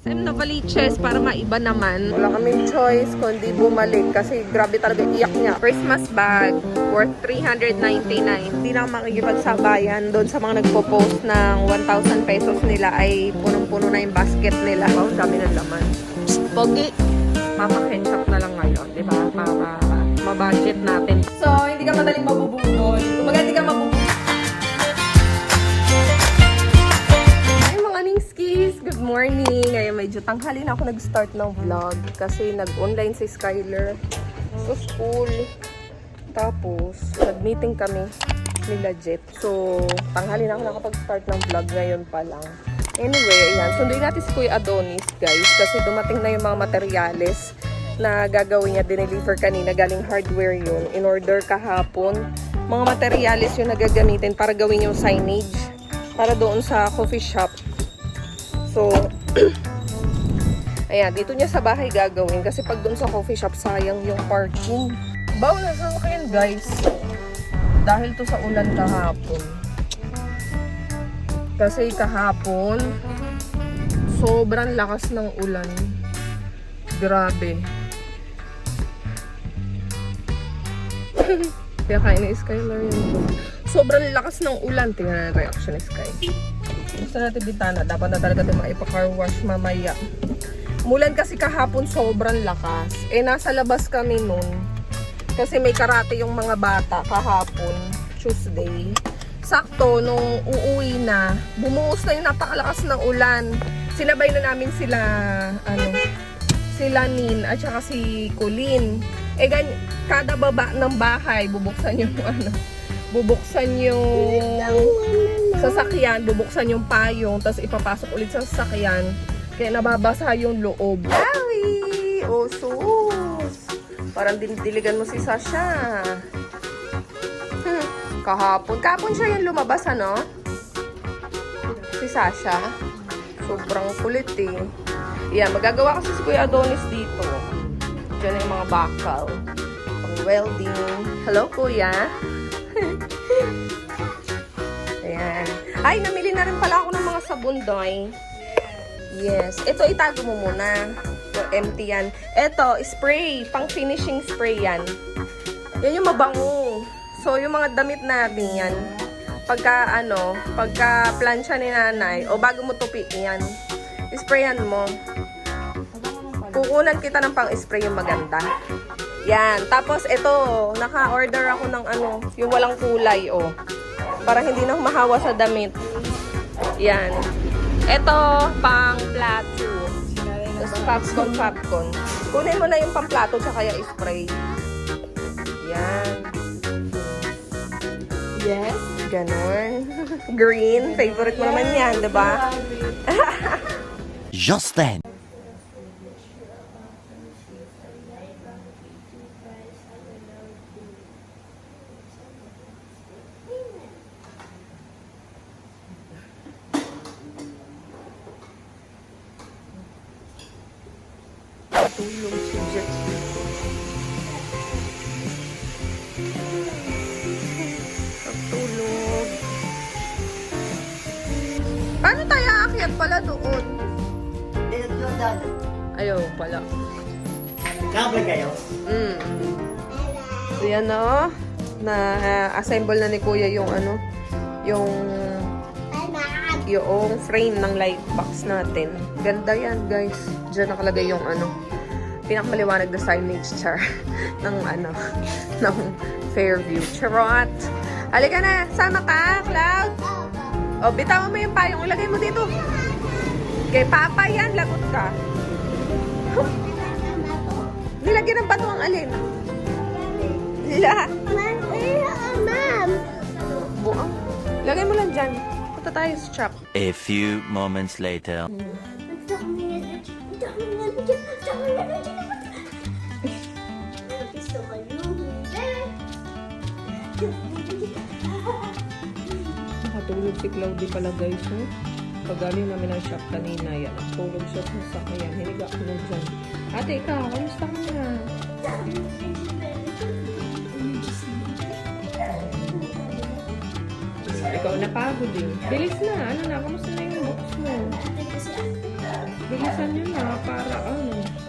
Time na Valiches para maiba naman. Wala kaming choice kundi bumalik kasi grabe talaga iyak niya. Christmas bag worth 399. Hindi na makikipagsabayan doon sa mga nagpo-post ng 1,000 pesos nila ay punong-puno na yung basket nila. Wow, dami ng laman. Pogi. Mapa-ketchup na lang ngayon, di ba? Para ma-budget natin. So, hindi ka madaling mabubudol. Kumaga, hindi ka mabubudol. Good morning! Ngayon medyo tanghali na ako nag-start ng vlog kasi nag-online si Skyler sa school. Tapos, nag-meeting kami nila Jet. So, tanghali na ako nakapag-start ng vlog ngayon pa lang. Anyway, ayan. Sunduin natin si Kuya Adonis, guys. Kasi dumating na yung mga materyales na gagawin niya. Dineliver kanina. Galing hardware yun. In order kahapon. Mga materyales yung nagagamitin para gawin yung signage. Para doon sa coffee shop. So, ayan, dito niya sa bahay gagawin kasi pag doon sa coffee shop, sayang yung parking. Bawa na sa akin, guys. Dahil to sa ulan kahapon. Kasi kahapon, sobrang lakas ng ulan. Grabe. Kaya kain ni Skyler yun. Sobrang lakas ng ulan. Tingnan na reaction ni Sky. Gusto natin bintana. Dapat na talaga ito maipa-car wash mamaya. Mulan kasi kahapon sobrang lakas. Eh, nasa labas kami nun. Kasi may karate yung mga bata kahapon. Tuesday. Sakto, nung uuwi na, bumuhos na yung napakalakas ng ulan. Sinabay na namin sila, sila Nin at saka si Colleen. Eh, kada baba ng bahay, bubuksan yung bubuksan yung sasakyan, bubuksan yung payong, tapos ipapasok ulit sa sasakyan. Kaya nababasa yung loob. Ay! Oh, sus! Parang diligan mo si Sasha. Kahapon siya yung lumabas, ano? Si Sasha. Sobrang kulit eh. Yan, magagawa kasi si Kuya Adonis dito. Diyan yung mga bakal. Pang welding. Hello, Kuya! Ayan. Ay, namili na rin pala ako ng mga sabon, Doy. Yes. Ito, itago mo muna. So, empty yan. Ito, spray. Pang finishing spray yan. Yan yung mabango. So, yung mga damit natin yan. Pagka plansya ni nanay, o bago mo tupi yan, sprayan mo. Kukunan kita ng pang-spray yung maganda. Yan. Tapos, ito, naka-order ako ng yung walang kulay, oh. Para hindi na mahawa sa damit. Yan. Ito, pang plato. Tapos popcorn. Kunin mo na yung pang plato tsaka yung spray. Yan. Yes. Ganon. Green. Favorite mo naman yan, diba? Just then. Tulong si Jet. Tulog. Paano tayo aakyat pala doon? Ayaw pala. Kabe kayo? So yan o. Na-assemble na ni Kuya yung yung frame ng light box natin. Ganda yan, guys. Diyan nakalagay yung pinakamaliwanag na signage char ng Fairview. Charot! Halika na! Sama ka, Cloud! O, bitawan mo yung payong. Ilagay mo dito. Kay Papa yan, lagot ka. Nilagyan ng bato ang alin? Lahat. Ma'am! Buang. Lagay mo lang dyan. Punta tayo sa shop. A few moments later. Nakatulog si Cloudy pala, guys. Pagaling namin ang shop kanina. Yan. Natulog siya sa sakayan. Hiniga ako na dyan. Ate, ikaw, kamusta ka na? Ikaw napagod eh. Bilis na. Ano na? Kamusta na yung books mo? Bilisan nyo na para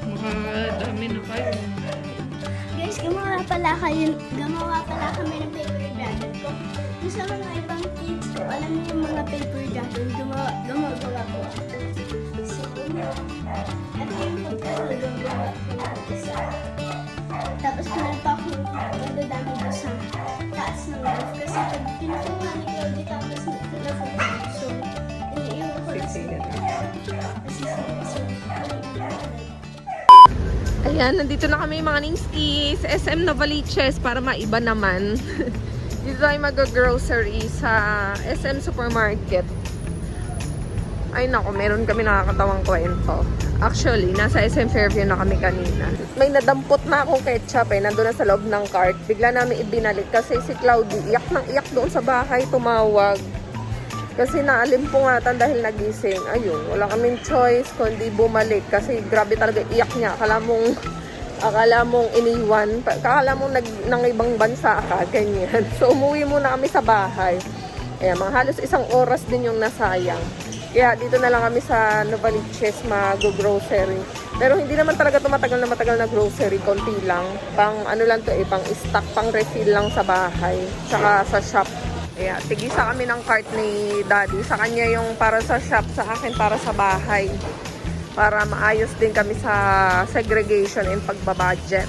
makadami na kayo. Guys, gumawa pala kami ng paper dragon ko. Yung sa mga ibang kids ko, alam niyo yung mga paper dragon, gumagawa ko. So, ito yung pagkakagawa ko ng isa. Tapos pinalpa ko magdadami ko sa taas ng roof. Kasi pag pinukuha ni Claudia tapos nakuha. So, iniiwan ko lang sa kasi so, Ayan, nandito na kami mga ningskis. SM Novaliches para maiba naman. Dito tayo mag-grocery sa SM Supermarket. Ay nako, meron kami nakakatawang kwento. Actually, nasa SM Fairview na kami kanina. May nadampot na akong ketchup nandun na sa loob ng cart. Bigla namin ibinalik kasi si Cloudy iyak ng iyak doon sa bahay, tumawag. Kasi naalimpungatan dahil nagising. Ayun, wala kaming choice kundi bumalik. Kasi grabe talaga iyak niya. Akala mong iniwan. Akala mong nang ibang bansa ka. Ganyan. So, umuwi muna kami sa bahay. Ayan, mga halos 1 oras din yung nasayang. Kaya dito na lang kami sa Novaliches mag-grocery. Pero hindi naman talaga matagal na grocery. Konti lang. Pang ano lang to pang stock, pang refill lang sa bahay. Tsaka sa shop. Kaya tigisa kami ng cart ni Daddy. Sa kanya yung para sa shop, sa akin para sa bahay. Para maayos din kami sa segregation and pagbabudget.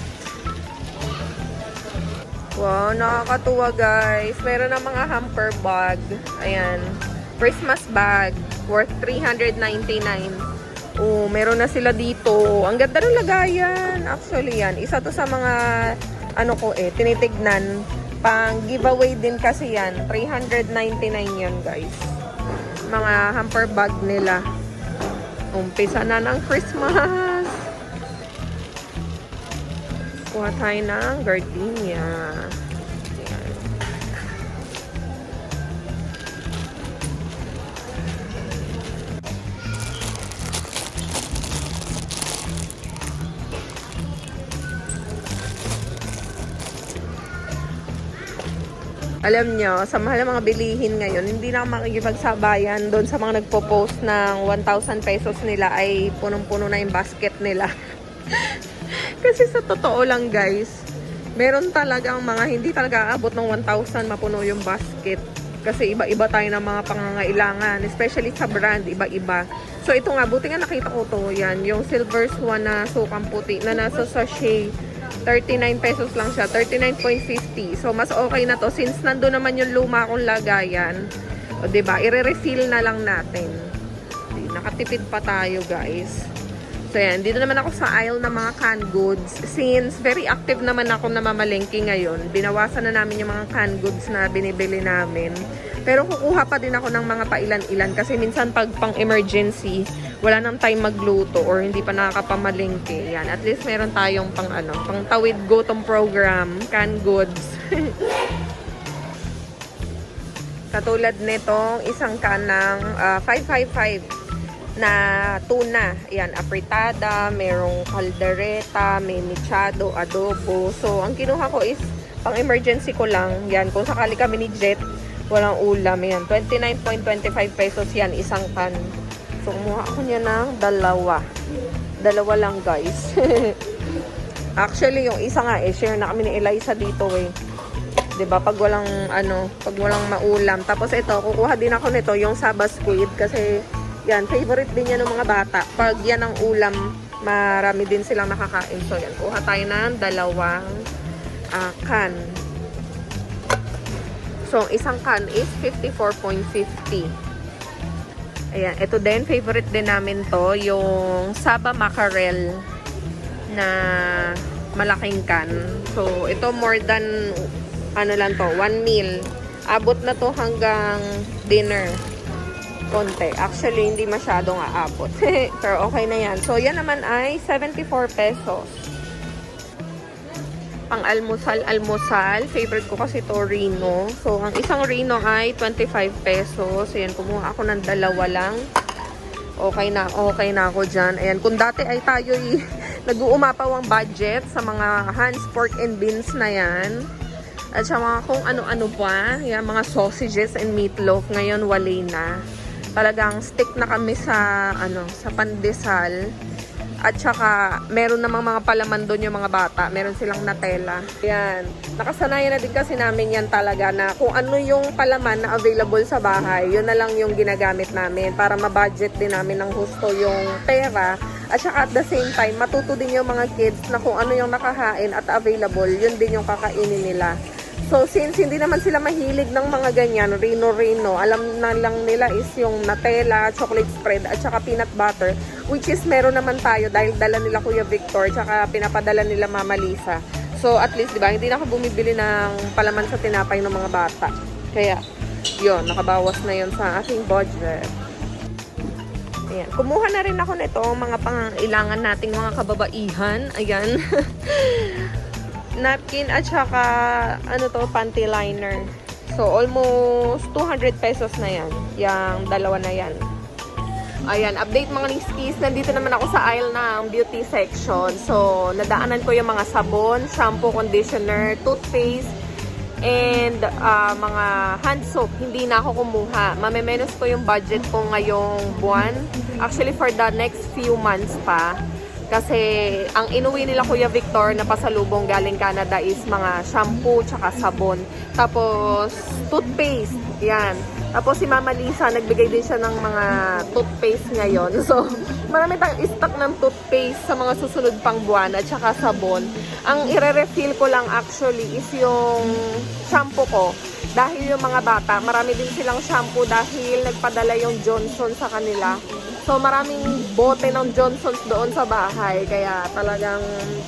Wow, nakakatuwa guys. Meron na mga hamper bag. Ayan. Christmas bag worth 399. Oh, meron na sila dito. Ang ganda ng lagayan. Actually yan. Isa to sa mga tinitignan. Pang giveaway din kasi yan. 399 yan guys. Mga hamper bag nila. Umpisa na ng Christmas. Kuha tayo ng gardenia. Ayan. Alam nyo, sa mahal ng mga bilihin ngayon, hindi na ako makikipagsabayan doon sa mga nagpo-post ng 1,000 pesos nila ay punong-puno na yung basket nila. Kasi sa totoo lang guys, meron talagang mga hindi talaga aabot ng 1,000 mapuno yung basket. Kasi iba-iba tayo ng mga pangangailangan, especially sa brand, iba-iba. So ito nga, buti nga nakita ko to, yan, yung Silver Swan na sukang puti na nasa sachet. 39 pesos lang siya, 39.50. So, mas okay na to since nandun naman yung luma kong lagayan. O, diba? I-refill na lang natin. Nakatipid pa tayo, guys. So, yan. Dito naman ako sa aisle ng mga canned goods. Since very active naman ako na mamalengke ngayon, binawasan na namin yung mga canned goods na binibili namin. Pero kukuha pa din ako ng mga pailan-ilan kasi minsan pag pang-emergency, wala nang time magluto or hindi pa nakakapamalengke. Yan, at least meron tayong pang tawid gutom program, canned goods. Katulad nitong isang can ng 555 na tuna. Yan, apritada, merong caldereta, may mechado, adobo. So, ang kinuha ko is pang emergency ko lang. Yan, kung sakali kami ni Jet, walang ulam. Yan, 29.25 pesos yan, isang can. So, kumuha ako niya ng dalawa. Dalawa lang, guys. Actually, yung isa nga share na kami ni Eliza dito 'Di ba? Pag walang pag walang maulam. Tapos ito, kukuha din ako nito, yung Saba Squid kasi yan, favorite din yan ng mga bata. Pag yan ang ulam, marami din silang nakakain. So, yan, kuha tayo ng dalawang can. So, isang can is 54.50. Ayan, ito din, favorite din namin to, yung Saba Mackerel na malaking can. So, ito more than, 1 meal. Abot na to hanggang dinner. Konti. Actually, hindi masyadong aabot. Pero okay na yan. So, yan naman ay 74 pesos. Pang almusal. Favorite ko kasi to Rino. So, ang isang Rino ay 25 pesos. Ayan, kumuha ako ng dalawa lang. Okay na ako dyan. Ayan, kung dati ay tayo nag-uumapaw ang budget sa mga Hans Pork and Beans na yan. At sa mga kung ano-ano pa. Yan, mga sausages and meatloaf. Ngayon, wala na. Talagang stick na kami sa sa pandesal. At saka, meron namang mga palaman doon yung mga bata. Meron silang Nutella. Yan. Nakasanayan na din kasi namin yan talaga na kung ano yung palaman na available sa bahay, yun na lang yung ginagamit namin para ma-budget din namin ng husto yung pera. At saka at the same time, matuto din yung mga kids na kung ano yung nakahain at available, yun din yung kakainin nila. So, since hindi naman sila mahilig ng mga ganyan, rino-rino, alam na lang nila is yung Nutella, chocolate spread, at saka peanut butter, which is meron naman tayo dahil dala nila Kuya Victor, tsaka pinapadala nila Mama Lisa. So, at least, di ba, hindi na ako bumibili ng palaman sa tinapay ng mga bata. Kaya, yun, nakabawas na yun sa aking budget. Ayan. Kumuha na rin ako nito, mga pangailangan nating mga kababaihan. Ayan. Napkin at saka panty liner. So almost 200 pesos na yan. Yang dalawa na yan. Ayan, update mga niskis. Nandito naman ako sa aisle ng beauty section. So nadaanan ko yung mga sabon, shampoo, conditioner, toothpaste, and mga hand soap. Hindi na ako kumuha. Mamemenos ko yung budget ko ngayong buwan. Actually for the next few months pa. Kasi ang inuwi nila Kuya Victor na pasalubong galing Canada is mga shampoo tsaka sabon. Tapos toothpaste, yan. Tapos si Mama Lisa, nagbigay din siya ng mga toothpaste ngayon. So, marami tayong stock ng toothpaste sa mga susunod pang buwan at saka sabon. Ang ire-refill ko lang actually is yung shampoo ko. Dahil yung mga bata, marami din silang shampoo dahil nagpadala yung Johnson sa kanila. So, maraming bote ng Johnsons doon sa bahay. Kaya talagang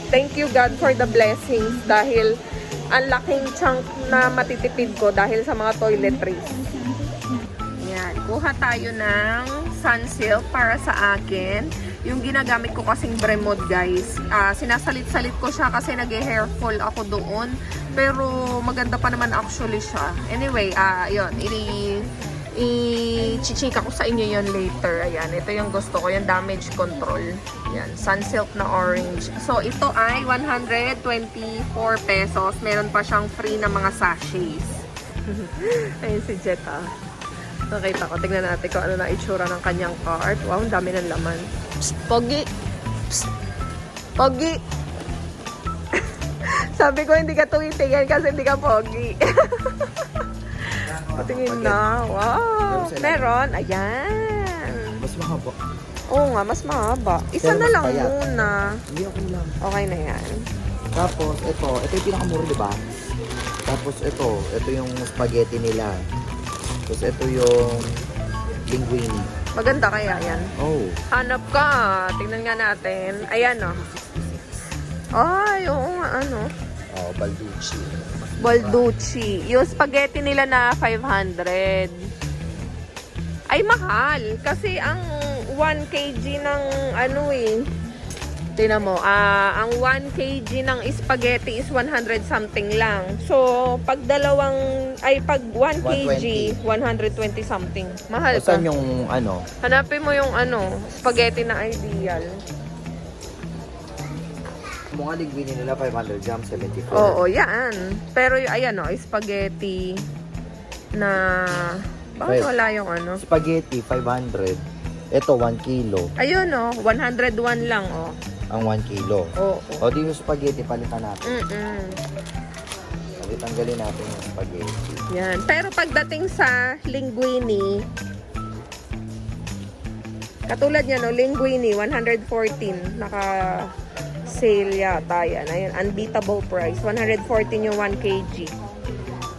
thank you God for the blessings dahil ang laking chunk na matitipid ko dahil sa mga toiletries. Yan. Kuha tayo ng Sunsilk para sa akin. Yung ginagamit ko kasing Bremod, guys. Sinasalit-salit ko siya kasi nag-hair fall ako doon. Pero maganda pa naman actually siya. Anyway, yun. I-chichika ko sa inyo yun later. Ayan, ito yung gusto ko, yung damage control. Ayan, Sunsilk na orange. So, ito ay 124 pesos. Meron pa siyang free na mga sachets. Ayun si Jetta. Nakita ko, tignan natin kung ano na itsura ng kanyang cart. Wow, ang dami ng laman. Psst, Pogi! Psst, Pogi! Sabi ko, hindi ka tumitingin kasi hindi ka pogi. Patingin na. Wow. Meron. Ayan. Mas mahaba. Oo nga, mas mahaba. Isa Pero na mas lang payat. muna. Hindi, okay lang. Okay na yan. Tapos, ito yung pinakamura, di ba? Tapos, ito yung spaghetti nila. Tapos, ito yung linguine. Maganda kaya yan. Oh. Hanap ka. Tingnan nga natin. Ayan o. Ay, oo nga, Oh, Balducci. Balducci. Yung spaghetti nila na 500. Ay, mahal. Kasi ang 1 kg ng tingnan mo, ang 1 kg ng spaghetti is 100 something lang. So, pag 1 kg, 120 something. Mahal O, ka. saan yung Hanapin mo yung spaghetti na ideal. Mga linguine nila, 500 grams, 74. Oo, yan. Pero ayan spaghetti na bakit wala yung Spaghetti, 500. Ito, 1 kilo. Ayun 101 lang Ang 1 kilo. Oo. O, di yung spaghetti, palitan natin. Tanggalin natin yung spaghetti. Yan. Pero pagdating sa linguine, katulad niya linguine, 114. Naka-sale yata yan. Ayun, unbeatable price. 114 yung 1 kg.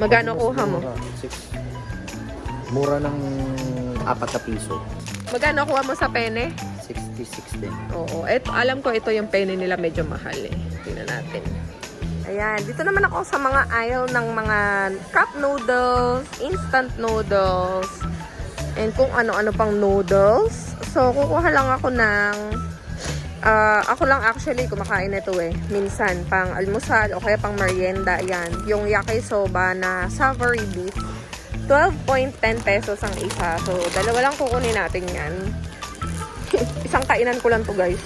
Magkano kuha mo? Mura ng 4 na piso. Magkano kuha mo sa pene? 66 din. Oo. Alam ko ito yung pene nila medyo mahal Tingnan natin. Ayan. Dito naman ako sa mga aisle ng mga cup noodles, instant noodles, and kung ano-ano pang noodles. So, kukuha lang ako ng ako lang actually kumakain nito minsan pang almusal o kaya pang merienda. Ayan. Yung yakisoba na savory beef. 12.10 pesos ang isa. So, dalawa lang kukunin natin yan. Isang kainan ko lang to guys.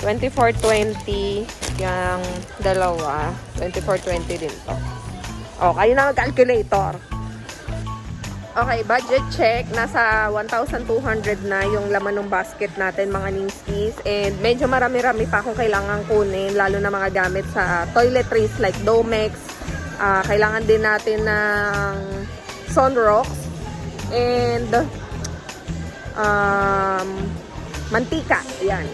24.20 yung dalawa. 24.20 din to. O, kayo na mag-calculator. Okay, budget check. Nasa 1,200 na yung laman ng basket natin, mga Ningskis. And medyo marami-rami pa akong kailangan kunin, lalo na mga gamit sa toiletries like Domex. Kailangan din natin ng Sunrocks. And mantika. Ayan.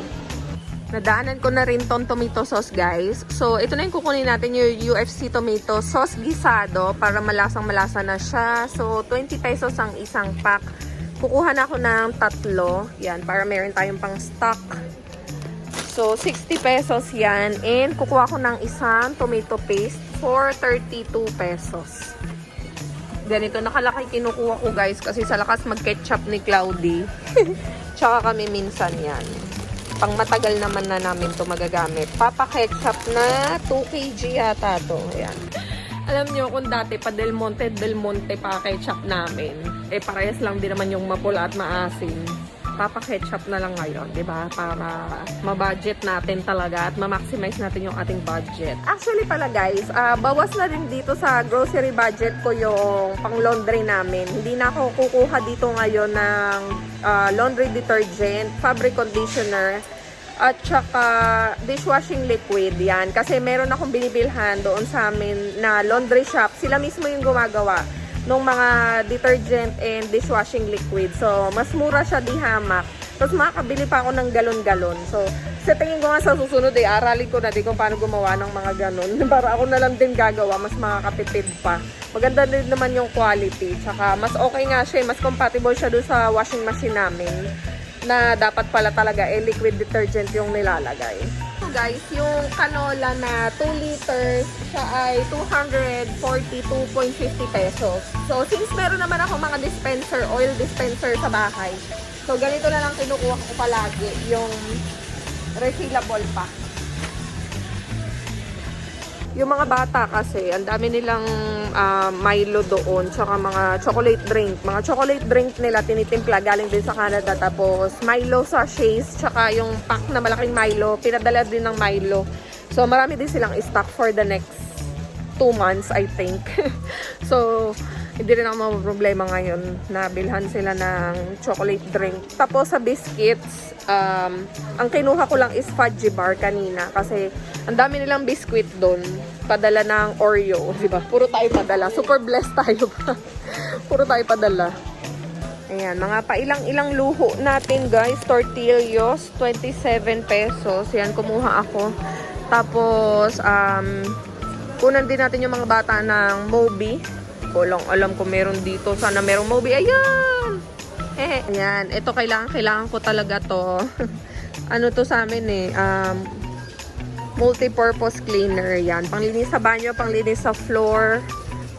Nadaanan ko na rin tong tomato sauce, guys. So, ito na yung kukunin natin, yung UFC tomato sauce gisado para malasang-malasa na siya. So, 20 pesos ang isang pack. Kukuha na ako ng 3. Yan, para meron tayong pang stock. So, 60 pesos yan. And kukuha ko ng isang tomato paste for 32 pesos. Ganito, nakalaki kinukuha ko, guys, kasi sa lakas mag-ketchup ni Cloudy. Tsaka kami minsan yan. Pang matagal naman na namin to magagamit. Papa ketchup na 2 kg yata to. Ayan. Alam nyo kung dati pa Del Monte pa ketchup namin. Eh parehas lang din naman yung mapula at maasim. Papa ketchup na lang ngayon, 'di ba? Para ma-budget natin talaga at ma-maximize natin yung ating budget. Actually pala guys, bawas na din dito sa grocery budget ko yung pang laundry namin. Hindi na ako kukuha dito ngayon ng laundry detergent, fabric conditioner, at saka dishwashing liquid. Yan. Kasi meron akong binibilhan doon sa amin na laundry shop. Sila mismo yung gumagawa ng mga detergent and dishwashing liquid. So, mas mura siya di hamak. Tapos makakabili pa ako ng galon-galon. So, sa tingin ko nga sa susunod aralin ko na din kung paano gumawa ng mga ganon. Para ako na lang din gagawa, mas makakatipid pa. Maganda din naman yung quality. Tsaka, mas okay nga siya, mas compatible siya doon sa washing machine namin. Na dapat pala talaga liquid detergent yung nilalagay. So guys, yung canola na 2 liters, siya ay 242.50 pesos. So since meron naman ako mga dispenser, oil dispenser sa bahay, so ganito na lang kinukuha ko palagi, yung refillable pa. Yung mga bata kasi, ang dami nilang Milo doon, tsaka mga chocolate drink. Mga chocolate drink nila tinitimpla galing din sa Canada. Tapos Milo sachets, tsaka yung pack na malaking Milo, pinadala din ng Milo. So marami din silang stock for the next 2 months, I think. So, hindi rin ako problema ngayon na bilhan sila ng chocolate drink. Tapos sa biscuits, ang kinuha ko lang is fudgy bar kanina kasi ang dami nilang biscuit doon. Padala ng Oreo, di ba? Puro tayo padala. Super blessed tayo pa. Puro tayo padala. Ayan, mga pailang-ilang luho natin, guys. Tortillos, 27 pesos. Yan, kumuha ako. Tapos, kunan din natin yung mga bata ng Moby. Walang alam kung meron dito. Sana merong Moby. Ayan! Ayan. Ito kailangan ko talaga to. Ano to sa amin multi-purpose cleaner. Yan. Panglinis sa banyo, panglinis sa floor.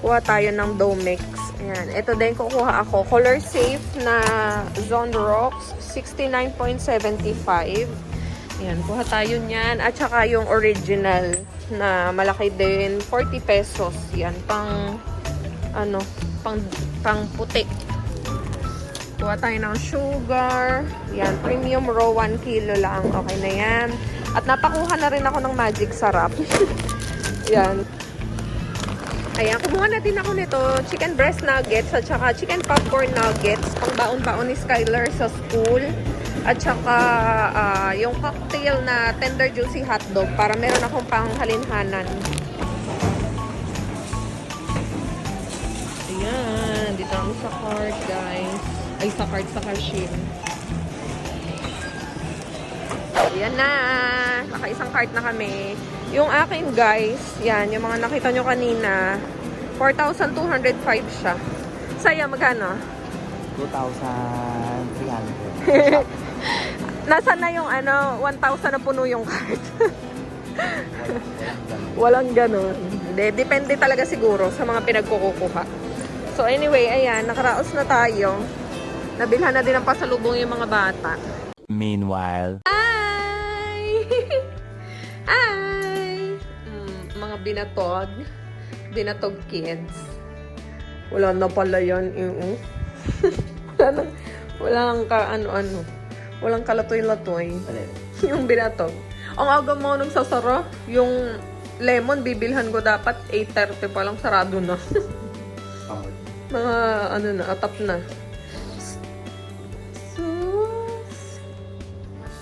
Kuha tayo ng Domex. Ayan. Ito din kukuha ako. Color safe na Sunrocks. 69.75. Ayan. Kuha tayo niyan. At saka yung original na malaki din. 40 pesos. Yan. Pang puti. Kuha tayo ng sugar. Yan, premium raw 1 kilo lang. Okay na yan. At napakuha na rin ako ng magic sarap. Yan. Ayan, kumuha na din ako nito. Chicken breast nuggets at saka chicken popcorn nuggets. Pang baon-baon ni Skylar sa school. At saka yung cocktail na tender juicy hotdog para meron akong panghalinhanan. Ayan, dito ako sa cart, guys. Ay, sa cart, sa cashier. Ayan na. Naka-isang cart na kami. Yung akin, guys, yan, yung mga nakita nyo kanina, 4,205 siya. Saya, magkano? 2,300. Nasaan na yung 1,000 na puno yung cart? Walang ganun. Depende talaga siguro sa mga pinagkukuha. So anyway, ayan, nakaraos na tayo. Nabilhan na din ang pasalubong yung mga bata. Meanwhile. Hi! Hi! Mga binatog. Binatog kids. Wala na pala yan. Walang Walang kalatoy-latoy. Yung binatog. Ang aga mo nung sasara, yung lemon bibilhan ko dapat 8:30 pa lang sarado na. Mga ano na, atap na. Sus.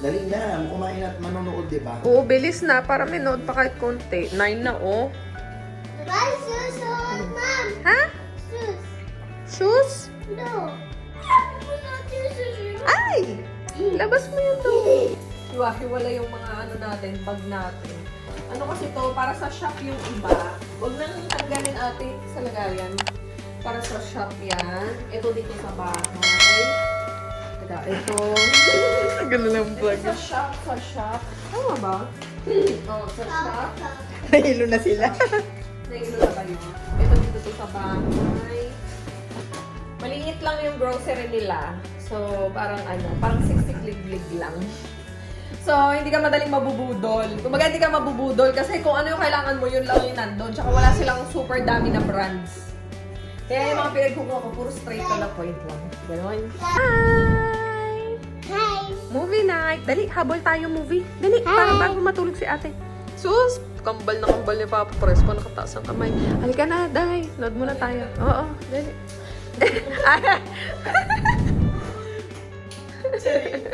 Dali na, kumain at manonood, di ba? Oo, bilis na. Para may nood pa kahit konti. 9 na, oh. Diba, susunod, ma'am? Ha? Sus. Shoes? No. Ay! Labas mo yun daw. Hiwa-hiwala yung mga ano natin, bag natin. Ano kasi to, para sa shop yung iba. Huwag nang tanggalin ate sa lagayan. Para sa shop yan. Ito dito sa bahay. Teka, ito. Ganun lang vlog. Ito sa shop. Tama ba? Oo, sa shop. Nahilo na sila. Nahilo na kayo. Ito dito to sa bahay. Maliit lang yung grocery nila. So, parang parang siksik-lig-lig lang. So, hindi ka madaling mabubudol. Kumbaga, hindi ka mabubudol kasi kung ano yung kailangan mo, yun lang yung nandun. Tsaka wala silang super dami na brands. Kaya yung mga pinagkukuha ko, puro straight to the point lang. Ganon. Hi! Hi. Movie night! Dali, habol tayo movie. Dali, para bago matulog si ate. Sus! Kambal na kambal ni Papa Presko, nakataas ang kamay. Halika na, dahi. Load muna tayo. Oo, dali. Sorry.